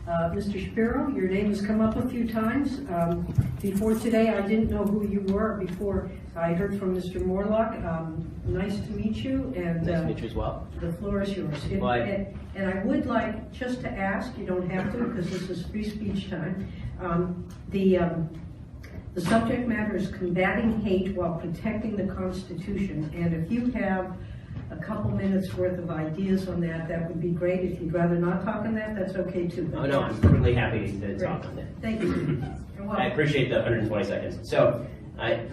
Mr. Shapiro, your name has come up a few times. Before today, I didn't know who you were. Before I heard from Mr. Morlock. Nice to meet you. And nice to meet you as well. The floor is yours. And I would like just to ask, you don't have to because this is free speech time, the subject matter is combating hate while protecting the Constitution. And if you have a couple minutes worth of ideas on that, that would be great. If you'd rather not talk on that, that's okay too. Oh no, I'm really happy to talk on that. Thank you. I appreciate the 120 seconds. So,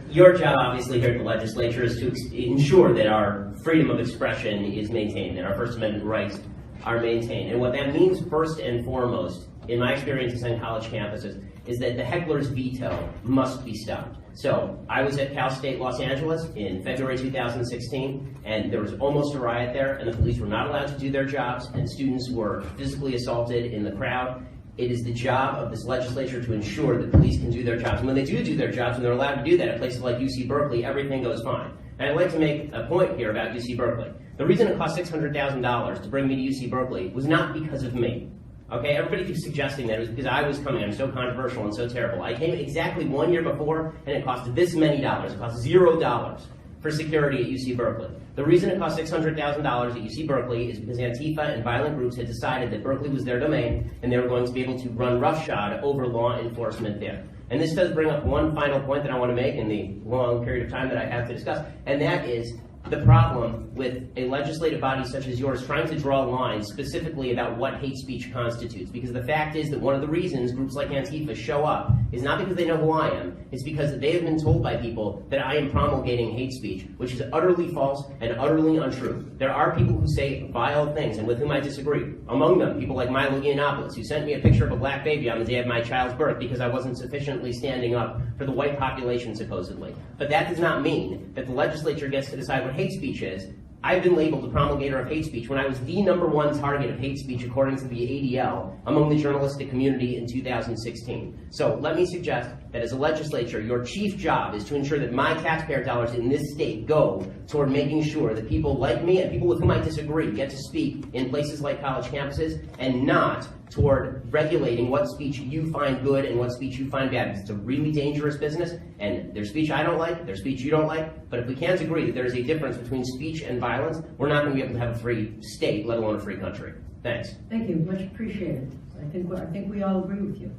your job obviously here at the legislature is to ensure that our freedom of expression is maintained, that our First Amendment rights are maintained. And what that means first and foremost, in my experiences on college campuses, is that the heckler's veto must be stopped. So I was at Cal State Los Angeles in February 2016, and there was almost a riot there, and the police were not allowed to do their jobs, and students were physically assaulted in the crowd. It is the job of this legislature to ensure that police can do their jobs. And when they do their jobs, and they're allowed to do that at places like UC Berkeley, everything goes fine. And I'd like to make a point here about UC Berkeley. The reason it cost $600,000 to bring me to UC Berkeley was not because of me. Okay, everybody keeps suggesting that it was because I was coming. I'm so controversial and so terrible. I came exactly 1 year before, and it cost this many dollars. It cost $0 for security at UC Berkeley. The reason it cost $600,000 at UC Berkeley is because Antifa and violent groups had decided that Berkeley was their domain, and they were going to be able to run roughshod over law enforcement there. And this does bring up one final point that I want to make in the long period of time that I have to discuss, and that is the problem with a legislative body such as yours trying to draw lines specifically about what hate speech constitutes. Because the fact is that one of the reasons groups like Antifa show up is not because they know who I am, it's because they have been told by people that I am promulgating hate speech, which is utterly false and utterly untrue. There are people who say vile things and with whom I disagree. Among them, people like Milo Yiannopoulos, who sent me a picture of a black baby on the day of my child's birth because I wasn't sufficiently standing up for the white population, supposedly. But that does not mean that the legislature gets to decide what hate speech is. I've been labeled a promulgator of hate speech when I was the #1 target of hate speech according to the ADL among the journalistic community in 2016. So let me suggest that as a legislature, your chief job is to ensure that my taxpayer dollars in this state go toward making sure that people like me and people with whom I disagree get to speak in places like college campuses, and not toward regulating what speech you find good and what speech you find bad. It's a really dangerous business, and there's speech I don't like, there's speech you don't like, but if we can't agree that there's a difference between speech and violence, we're not going to be able to have a free state, let alone a free country. Thanks. Thank you, much appreciated. I think we all agree with you.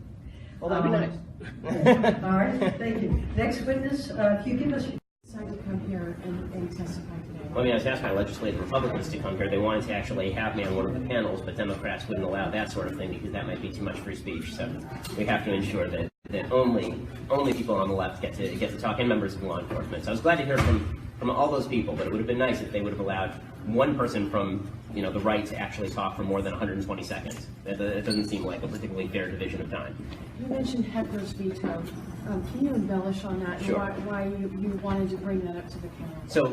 Well, that'd be nice. All right, thank you. Next witness, if you give us... Decided to come here and testify today. Well, I mean, I was asked by legislative Republicans to come here. They wanted to actually have me on one of the panels, but Democrats wouldn't allow that sort of thing because that might be too much free speech. So we have to ensure that only people on the left get to talk, and members of law enforcement. So I was glad to hear from all those people, but it would have been nice if they would have allowed one person from the right to actually talk for more than 120 seconds. It doesn't seem like a particularly fair division of time. You mentioned heckler's veto. Can you embellish on that? Sure. And why you wanted to bring that up to the panel? So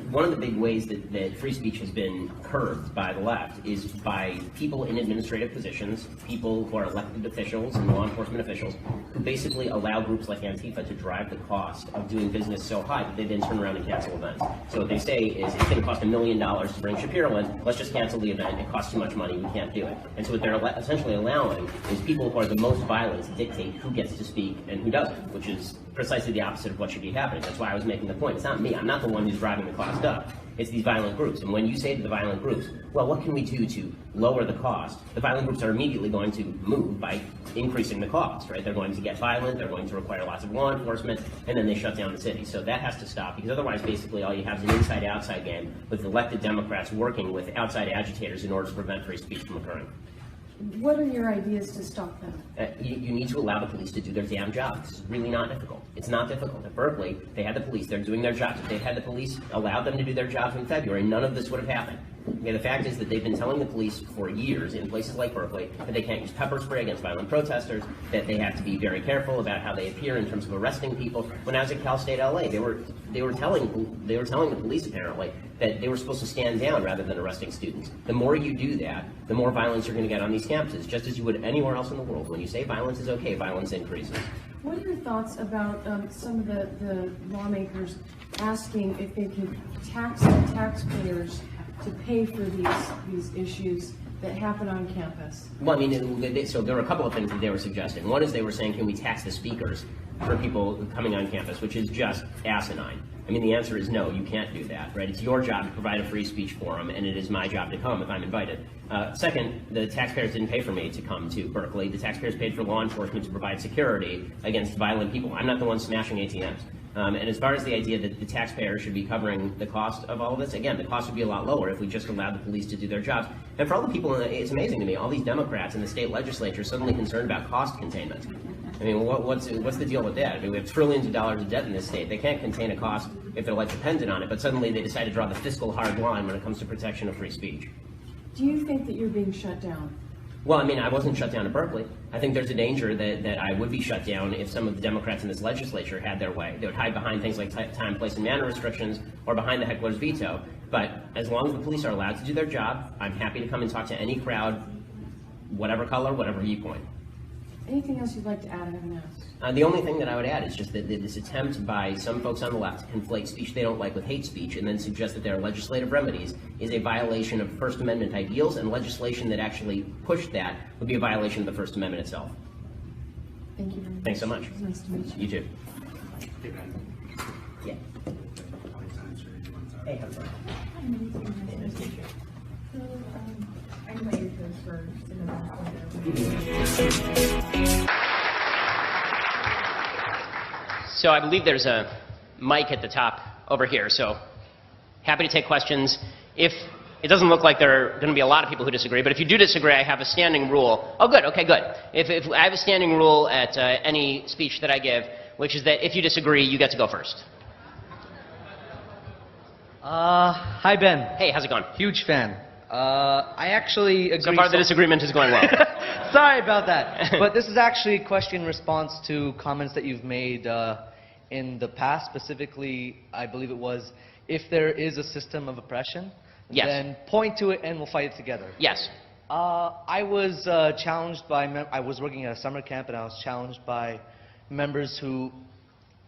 one of the big ways that free speech has been curbed by the left is by people in administrative positions, people who are elected officials and law enforcement officials, who basically allow groups like Antifa to drive the cost of doing business so high that they then turn around and cancel events. So what they say is, it's going to cost $1 million to bring Shapiro in, let's just cancel the event, it costs too much money, we can't do it. And so what they're essentially allowing is people who are the most violent to dictate who gets to speak and who doesn't, which is precisely the opposite of what should be happening. That's why I was making the point. It's not me. I'm not the one who's driving the cost up. It's these violent groups. And when you say to the violent groups, well, what can we do to lower the cost? The violent groups are immediately going to move by increasing the cost, right? They're going to get violent, they're going to require lots of law enforcement, and then they shut down the city. So that has to stop, because otherwise, basically, all you have is an inside-outside game with elected Democrats working with outside agitators in order to prevent free speech from occurring. What are your ideas to stop that? You need to allow the police to do their damn job. This is really not difficult. It's not difficult. At Berkeley, they had the police. They're doing their jobs. If they had the police allowed them to do their jobs in February, none of this would have happened. Okay, the fact is that they've been telling the police for years in places like Berkeley that they can't use pepper spray against violent protesters, that they have to be very careful about how they appear in terms of arresting people. When I was at Cal State LA, they were telling the police apparently that they were supposed to stand down rather than arresting students. The more you do that, the more violence you're going to get on these campuses, just as you would anywhere else in the world. When you say violence is okay, violence increases. What are your thoughts about some of the lawmakers asking if they could tax the taxpayers to pay for these issues that happen on campus? Well, I mean, so there were a couple of things that they were suggesting. One is they were saying, can we tax the speakers for people coming on campus, which is just asinine. I mean, the answer is no, you can't do that, right? It's your job to provide a free speech forum, and it is my job to come if I'm invited. Second, the taxpayers didn't pay for me to come to Berkeley. The taxpayers paid for law enforcement to provide security against violent people. I'm not the one smashing ATMs. And as far as the idea that the taxpayers should be covering the cost of all of this, again, the cost would be a lot lower if we just allowed the police to do their jobs. And for all the people, it's amazing to me, all these Democrats in the state legislature are suddenly concerned about cost containment. I mean, what's the deal with that? I mean, we have trillions of dollars of debt in this state. They can't contain a cost if their life dependent on it, but suddenly they decide to draw the fiscal hard line when it comes to protection of free speech. Do you think that you're being shut down? Well, I mean, I wasn't shut down at Berkeley. I think there's a danger that I would be shut down if some of the Democrats in this legislature had their way. They would hide behind things like time, place, and manner restrictions or behind the heckler's veto. But as long as the police are allowed to do their job, I'm happy to come and talk to any crowd, whatever color, whatever viewpoint. Anything else you'd like to add? I haven't asked. The only thing that I would add is just that this attempt by some folks on the left to conflate speech they don't like with hate speech and then suggest that there are legislative remedies is a violation of First Amendment ideals, and legislation that actually pushed that would be a violation of the First Amendment itself. Thank you very much. Thanks so much. It was nice to meet you. You too. Yeah. Hey, how's it going? Hey, nice to meet you. I'm waiting for So I believe there's a mic at the top over here, so happy to take questions. If it doesn't look like there are going to be a lot of people who disagree, but if you do disagree, I have a standing rule. Oh, good, okay, good. If I have a standing rule at any speech that I give, which is that if you disagree, you get to go first. Hi, Ben. Hey, how's it going? Huge fan. I actually agree. So far, the disagreement is going well. Sorry about that. But this is actually a question in response to comments that you've made in the past. Specifically, I believe it was, if there is a system of oppression, yes, then point to it and we'll fight it together. Yes. I was challenged by, I was working at a summer camp, and I was challenged by members who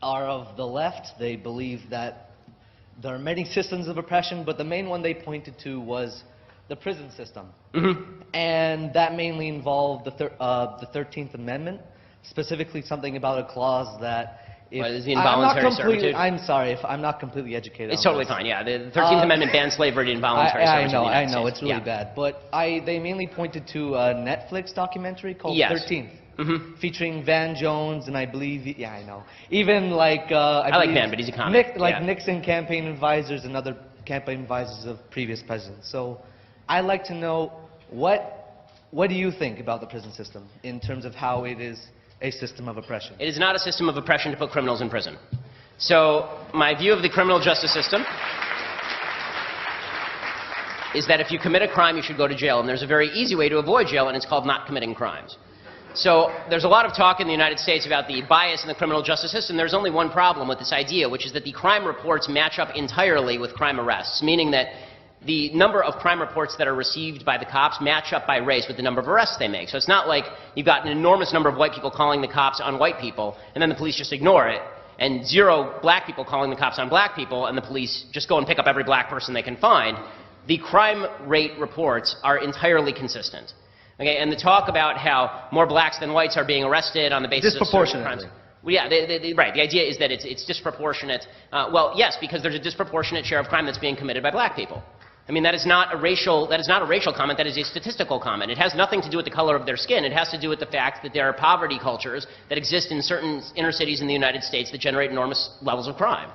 are of the left. They believe that there are many systems of oppression, but the main one they pointed to was the prison system. Mm-hmm. And that mainly involved the 13th Amendment, specifically something about a clause that if what is the involuntary servitude? I'm sorry if I'm not completely educated. It's totally fine, yeah. The 13th Amendment bans slavery and involuntary servitude. I know, it's really yeah. bad. But they mainly pointed to a Netflix documentary called Yes. 13th. Mm-hmm. Featuring Van Jones, and I believe, yeah, I know. Even like, I like Van, but he's a comic. Yeah. Nixon campaign advisors and other campaign advisors of previous presidents. So I'd like to know, what do you think about the prison system in terms of how it is a system of oppression? It is not a system of oppression to put criminals in prison. So my view of the criminal justice system is that if you commit a crime, you should go to jail. And there's a very easy way to avoid jail, and it's called not committing crimes. So there's a lot of talk in the United States about the bias in the criminal justice system. There's only one problem with this idea, which is that the crime reports match up entirely with crime arrests, meaning that the number of crime reports that are received by the cops match up by race with the number of arrests they make. So it's not like you've got an enormous number of white people calling the cops on white people, and then the police just ignore it, and 0 black people calling the cops on black people, and the police just go and pick up every black person they can find. The crime rate reports are entirely consistent. Okay, and the talk about how more blacks than whites are being arrested on the basis of certain crimes. Well, yeah, right. The idea is that it's disproportionate. Well, yes, because there's a disproportionate share of crime that's being committed by black people. I mean, that is not a racial comment. That is a statistical comment. It has nothing to do with the color of their skin. It has to do with the fact that there are poverty cultures that exist in certain inner cities in the United States that generate enormous levels of crime,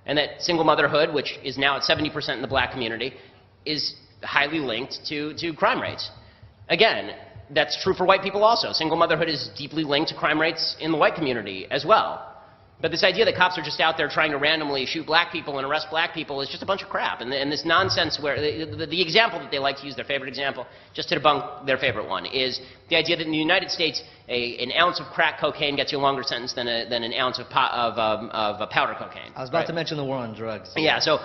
and that single motherhood, which is now at 70% in the black community, is highly linked to crime rates. Again, that's true for white people also. Single motherhood is deeply linked to crime rates in the white community as well. But this idea that cops are just out there trying to randomly shoot black people and arrest black people is just a bunch of crap. And this nonsense where the example that they like to use, their favorite example, just to debunk their favorite one, is the idea that in the United States, an ounce of crack cocaine gets you a longer sentence than an ounce of powder cocaine. I was about to mention the war on drugs. Yeah, so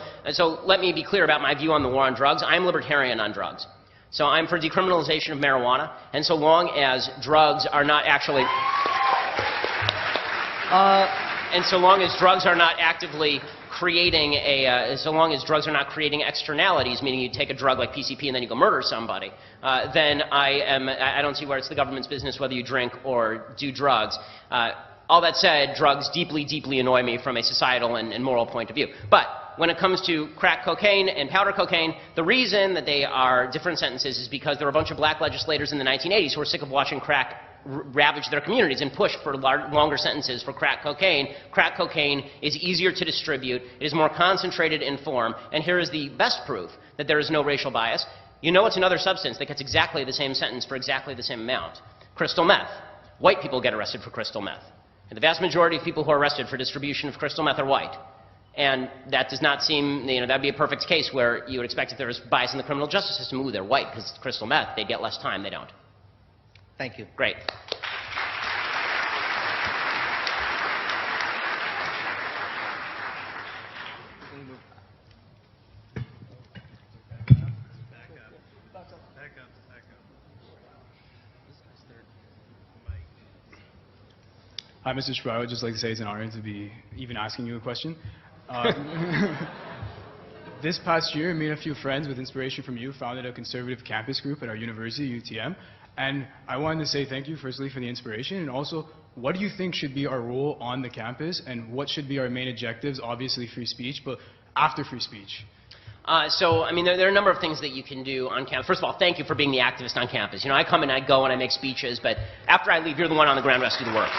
let me be clear about my view on the war on drugs. I'm libertarian on drugs. So I'm for decriminalization of marijuana, and so long as drugs are not actually... and so long as drugs are not actively creating so long as drugs are not creating externalities, meaning you take a drug like PCP and then you go murder somebody, then I don't see where it's the government's business whether you drink or do drugs. All that said, drugs deeply, deeply annoy me from a societal and moral point of view. But when it comes to crack cocaine and powder cocaine, the reason that they are different sentences is because there were a bunch of black legislators in the 1980s who were sick of watching crack ravage their communities and push for longer sentences for crack cocaine. Crack cocaine is easier to distribute, it is more concentrated in form, and here is the best proof that there is no racial bias. You know it's another substance that gets exactly the same sentence for exactly the same amount. Crystal meth. White people get arrested for crystal meth. And the vast majority of people who are arrested for distribution of crystal meth are white. And that does not seem, that would be a perfect case where you would expect if there was bias in the criminal justice system, ooh, they're white because it's crystal meth, they get less time, they don't. Thank you. Great. Hi, Mr. Shapiro. I'd just like to say it's an honor to be even asking you a question. This past year, me and a few friends with inspiration from you founded a conservative campus group at our university, UTM. And I wanted to say thank you, firstly, for the inspiration, and also, what do you think should be our role on the campus, and what should be our main objectives? Obviously, free speech, but after free speech. So, I mean, there are a number of things that you can do on campus. First of all, thank you for being the activist on campus. I come and I go and I make speeches, but after I leave, you're the one on the ground who has to do the work.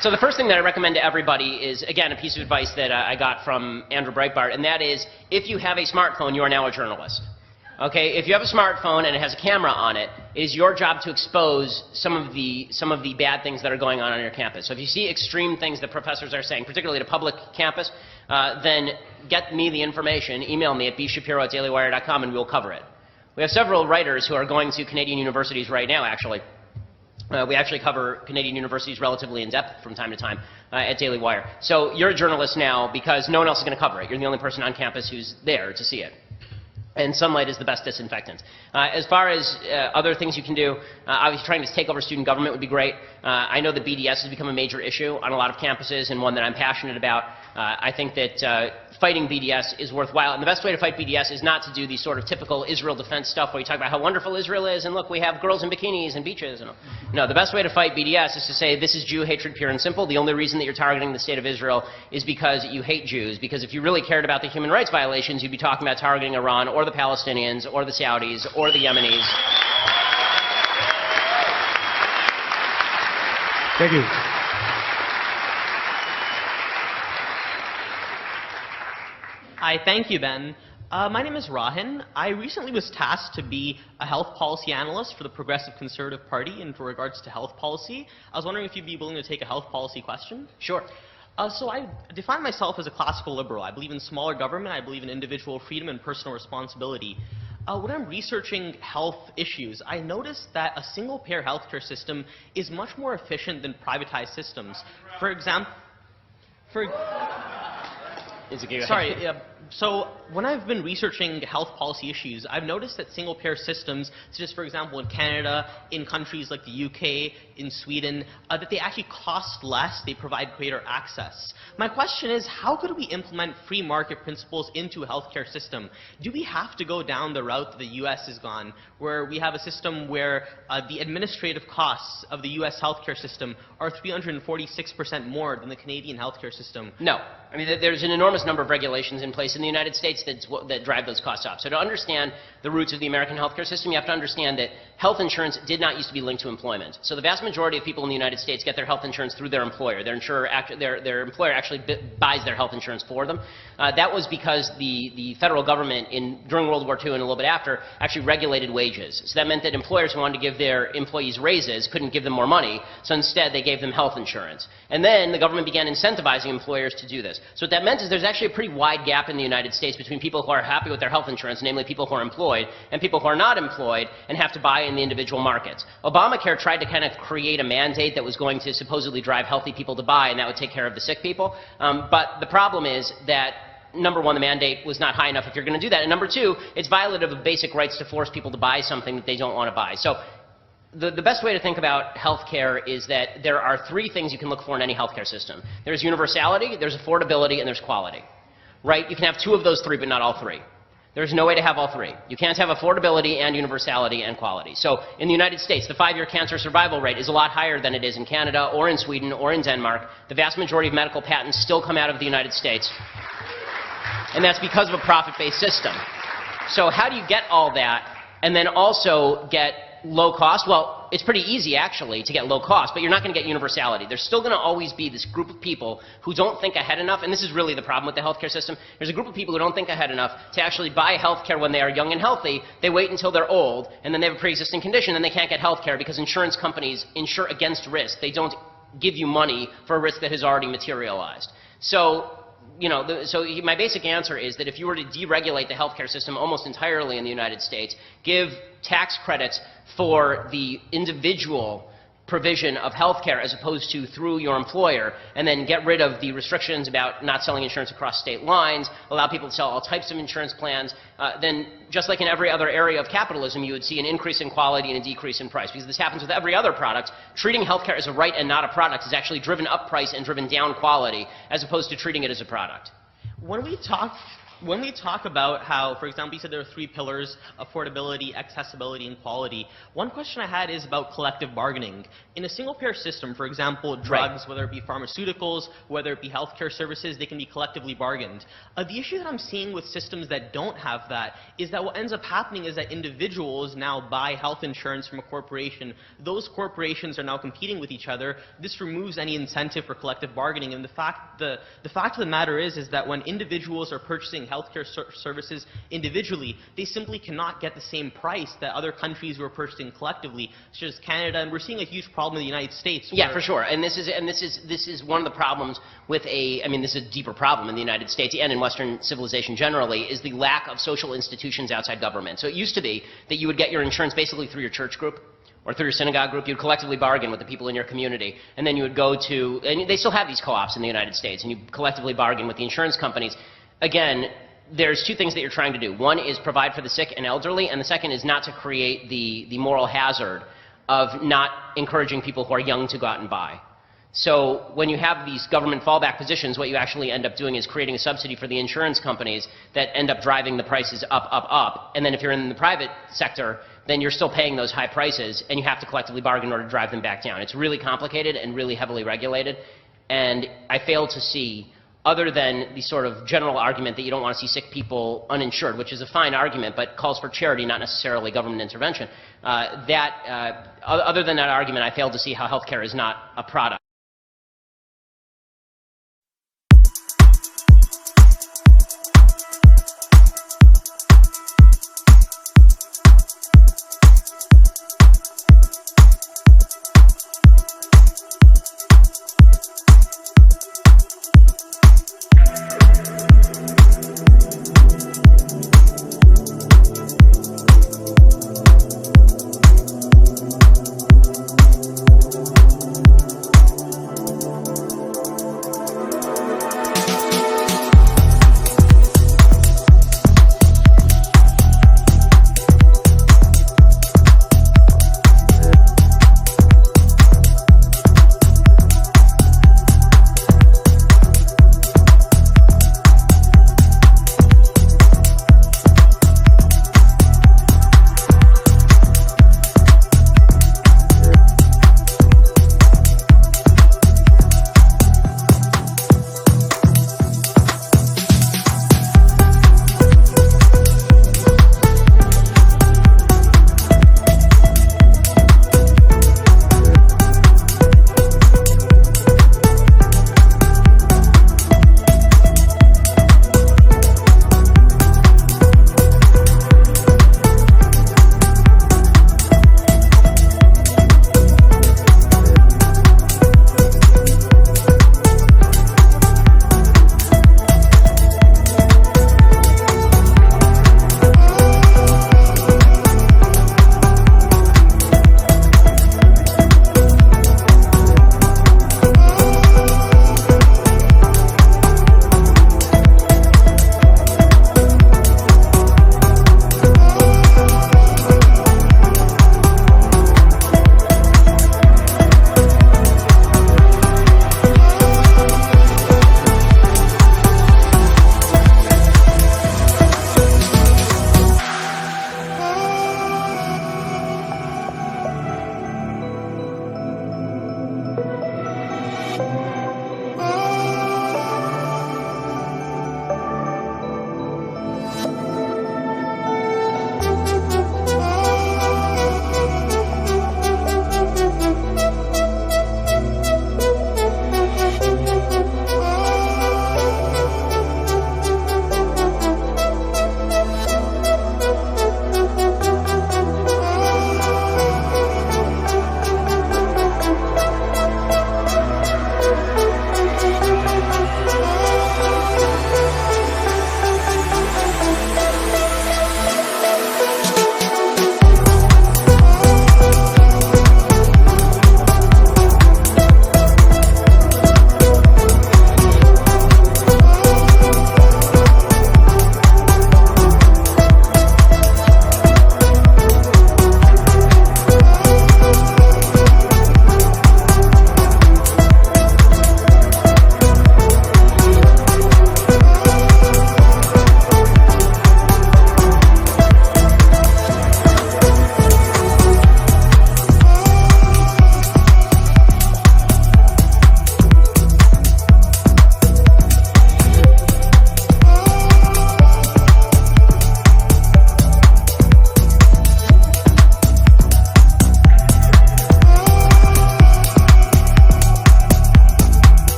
So the first thing that I recommend to everybody is, again, a piece of advice that I got from Andrew Breitbart, and that is, if you have a smartphone, you are now a journalist. Okay, if you have a smartphone and it has a camera on it, it is your job to expose some of the bad things that are going on your campus. So if you see extreme things that professors are saying, particularly at a public campus, then get me the information, email me at bshapiro@dailywire.com, and we'll cover it. We have several writers who are going to Canadian universities right now, actually. We actually cover Canadian universities relatively in depth from time to time at Daily Wire. So you're a journalist now because no one else is going to cover it. You're the only person on campus who's there to see it. And sunlight is the best disinfectant. As far as other things you can do, obviously trying to take over student government would be great. I know that BDS has become a major issue on a lot of campuses and one that I'm passionate about. I think that fighting BDS is worthwhile. And the best way to fight BDS is not to do the sort of typical Israel defense stuff where you talk about how wonderful Israel is and look, we have girls in bikinis and beaches. No, the best way to fight BDS is to say this is Jew hatred pure and simple. The only reason that you're targeting the state of Israel is because you hate Jews. Because if you really cared about the human rights violations, you'd be talking about targeting Iran or the Palestinians or the Saudis or the Yemenis. Thank you. Hi, thank you, Ben. My name is Rahan. I recently was tasked to be a health policy analyst for the Progressive Conservative Party in regards to health policy. I was wondering if you'd be willing to take a health policy question. Sure. So I define myself as a classical liberal. I believe in smaller government. I believe in individual freedom and personal responsibility. When I'm researching health issues, I noticed that a single-payer healthcare system is much more efficient than privatized systems. For example, so when I've been researching health policy issues, I've noticed that single-payer systems, such as, for example, in Canada, in countries like the UK, in Sweden, that they actually cost less, they provide greater access. My question is, how could we implement free market principles into a healthcare system? Do we have to go down the route that the US has gone, where we have a system where the administrative costs of the US healthcare system are 346% more than the Canadian healthcare system? No. I mean, there's an enormous number of regulations in place in the United States that drive those costs up. So to understand the roots of the American healthcare system, you have to understand that health insurance did not used to be linked to employment. So the vast majority of people in the United States get their health insurance through their employer. Their employer actually buys their health insurance for them. That was because the federal government during World War II and a little bit after actually regulated wages. So that meant that employers who wanted to give their employees raises couldn't give them more money, so instead they gave them health insurance. And then the government began incentivizing employers to do this. So what that meant is there's actually a pretty wide gap in the United States between people who are happy with their health insurance, namely people who are employed, and people who are not employed and have to buy in the individual markets. Obamacare tried to kind of create a mandate that was going to supposedly drive healthy people to buy, and that would take care of the sick people. But the problem is that number one, the mandate was not high enough if you're going to do that. And number two, it's violative of basic rights to force people to buy something that they don't want to buy. So the best way to think about healthcare is that there are three things you can look for in any healthcare system. There's universality, there's affordability, and there's quality. Right? You can have two of those three, but not all three. There's no way to have all three. You can't have affordability and universality and quality. So in the United States, the 5-year cancer survival rate is a lot higher than it is in Canada or in Sweden or in Denmark. The vast majority of medical patents still come out of the United States. And that's because of a profit-based system. So how do you get all that and then also get low cost? Well, it's pretty easy, actually, to get low cost, but you're not going to get universality. There's still going to always be this group of people who don't think ahead enough, and this is really the problem with the healthcare system. There's a group of people who don't think ahead enough to actually buy healthcare when they are young and healthy. They wait until they're old, and then they have a pre-existing condition, and they can't get healthcare because insurance companies insure against risk. They don't give you money for a risk that has already materialized. So, my basic answer is that if you were to deregulate the healthcare system almost entirely in the United States, give tax credits for the individual provision of healthcare as opposed to through your employer, and then get rid of the restrictions about not selling insurance across state lines, allow people to sell all types of insurance plans, then just like in every other area of capitalism, you would see an increase in quality and a decrease in price. Because this happens with every other product. Treating healthcare as a right and not a product has actually driven up price and driven down quality, as opposed to treating it as a product. When we talk about how, for example, you said there are 3 pillars: affordability, accessibility, and quality. One question I had is about collective bargaining. In a single-payer system, for example, drugs, whether it be pharmaceuticals, whether it be healthcare services, they can be collectively bargained. The issue that I'm seeing with systems that don't have that is that what ends up happening is that individuals now buy health insurance from a corporation. Those corporations are now competing with each other. This removes any incentive for collective bargaining. And the fact of the matter is that when individuals are purchasing healthcare services individually, they simply cannot get the same price that other countries who are purchasing collectively, such as Canada, and we're seeing a huge problem in the United States. Yeah, for sure. And this is one of the problems with this is a deeper problem in the United States and in Western civilization generally, is the lack of social institutions outside government. So it used to be that you would get your insurance basically through your church group or through your synagogue group. You'd collectively bargain with the people in your community, and then you would go to, and they still have these co-ops in the United States, and you collectively bargain with the insurance companies. Again, there's 2 things that you're trying to do. One is provide for the sick and elderly, and the second is not to create the moral hazard of not encouraging people who are young to go out and buy. So when you have these government fallback positions, what you actually end up doing is creating a subsidy for the insurance companies that end up driving the prices up. And then if you're in the private sector, then you're still paying those high prices, and you have to collectively bargain in order to drive them back down. It's really complicated and really heavily regulated, and I fail to see, other than the sort of general argument that you don't want to see sick people uninsured, which is a fine argument, but calls for charity, not necessarily government intervention. Other than that argument, I fail to see how healthcare is not a product.